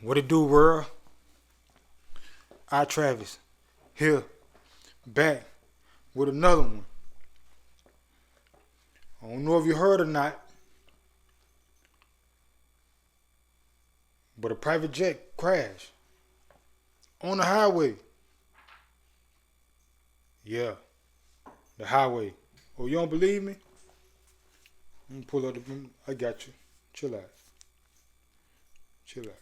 What it do, world? I Travis here, back with another one. I don't know if you heard or not, but a private jet crashed on the highway. Yeah, the highway. Oh, you don't believe me? I'm gonna pull up the. I got you. Chill out. Chill out.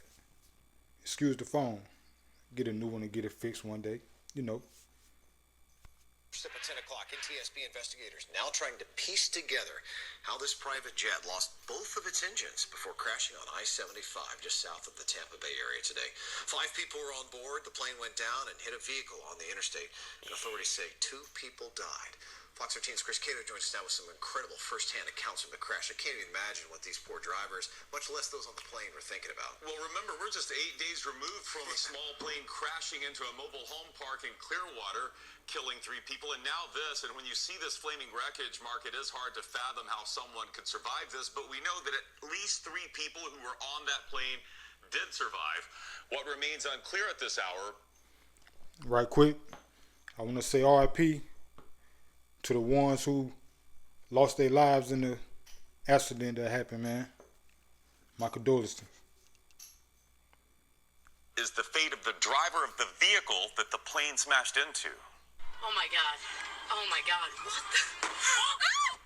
Excuse the phone. Get a new one and get it fixed one day. You know. At 10 o'clock, NTSB investigators now trying to piece together how this private jet lost both of its engines before crashing on I-75 just south of the Tampa Bay area today. 5 people were on board. The plane went down and hit a vehicle on the interstate, and authorities say 2 people died. Fox 13's Chris Cato joins us now with some incredible first-hand accounts from the crash. I can't even imagine what these poor drivers, much less those on the plane, were thinking about. Well, remember, we're just 8 days removed from a small plane crashing into a mobile home park in Clearwater, killing 3 people, and now this. And when you see this flaming wreckage, Mark, it is hard to fathom how someone could survive this, but we know that at least 3 people who were on that plane did survive. What remains unclear at this hour. Right quick, I want to say RIP to the ones who lost their lives in the accident that happened, man. My condolences. Is the fate of the driver of the vehicle that the plane smashed into. Oh my God. Oh my God. What the?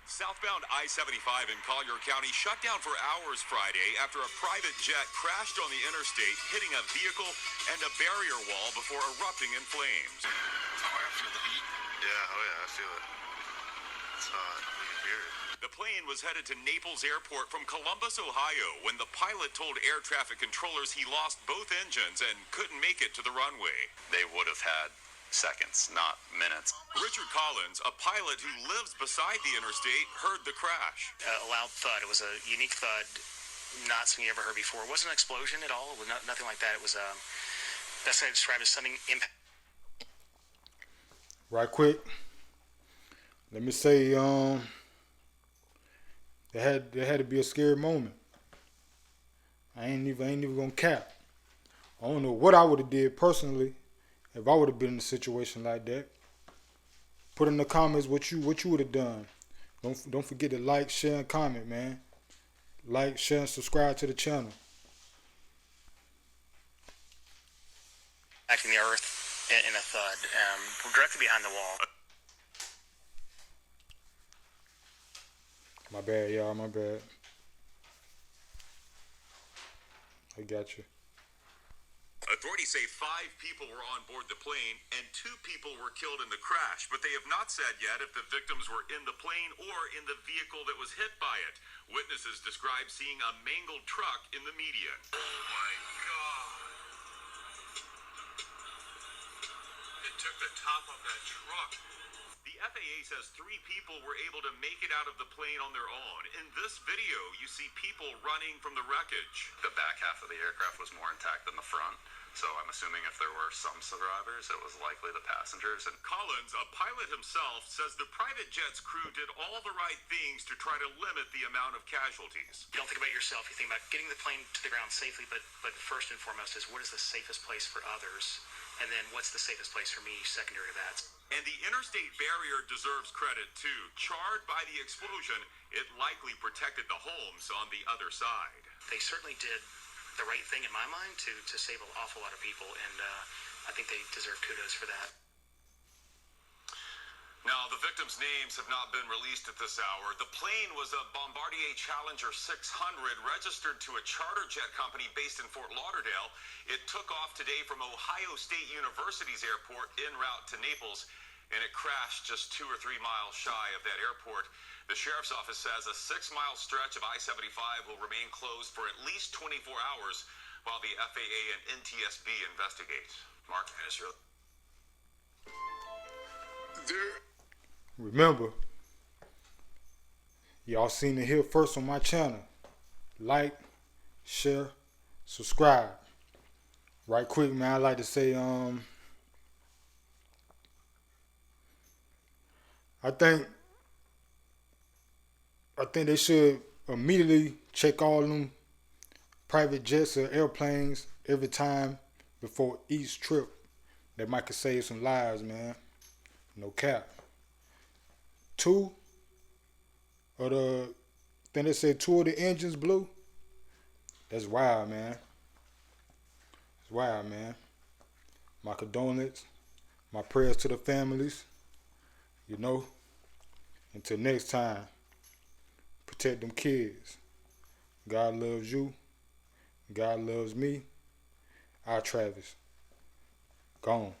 Southbound I-75 in Collier County shut down for hours Friday after a private jet crashed on the interstate, hitting a vehicle and a barrier wall before erupting in flames. Oh, I feel the heat. Yeah, I feel it. It's hot. You can hear it. The plane was headed to Naples Airport from Columbus, Ohio, when the pilot told air traffic controllers he lost both engines and couldn't make it to the runway. They would have had seconds, not minutes. Richard Collins, a pilot who lives beside the interstate, heard the crash. A loud thud. It was a unique thud, not something you ever heard before. It wasn't an explosion at all. It was nothing like that. It was best I describe as something impact. Right quick, let me say, there had to be a scary moment. I ain't even gonna cap. I don't know what I would have did personally if I would have been in a situation like that. Put in the comments what you would have done. Don't forget to like, share, and comment, man. Like, share, and subscribe to the channel. Acting the earth in a thud, directly behind the wall. My bad, y'all. My bad. I got you. Authorities say 5 people were on board the plane and 2 people were killed in the crash, but they have not said yet if the victims were in the plane or in the vehicle that was hit by it. Witnesses describe seeing a mangled truck in the media. Oh my God. It took the top of that truck. The FAA says 3 people were able to make it out of the plane on their own. In this video, you see people running from the wreckage. The back half of the aircraft was more intact than the front, so I'm assuming if there were some survivors, it was likely the passengers. And Collins, a pilot himself, says the private jet's crew did all the right things to try to limit the amount of casualties. You don't think about yourself. You think about getting the plane to the ground safely, but first and foremost is what is the safest place for others? And then what's the safest place for me secondary to that? And the interstate barrier deserves credit too. Charred by the explosion, it likely protected the homes on the other side. They certainly did the right thing in my mind to save an awful lot of people, and I think they deserve kudos for that. Now, the victims' names have not been released at this hour. The plane was a Bombardier Challenger 600 registered to a charter jet company based in Fort Lauderdale. It took off today from Ohio State University's airport en route to Naples, and it crashed just 2 or 3 miles shy of that airport. The sheriff's office says a 6-mile stretch of I-75 will remain closed for at least 24 hours while the FAA and NTSB investigate. Mark, Israel. Remember, y'all seen it here first on my channel. Like, share, subscribe. Right quick, man, I like to say, I think they should immediately check all them private jets or airplanes every time before each trip. That might could save some lives, man. No cap. 2 of the, then they say 2 of the engines blew. That's wild, man. It's wild, man. My condolence, my prayers to the families. You know, until next time, protect them kids. God loves you. God loves me. Our Travis. Gone.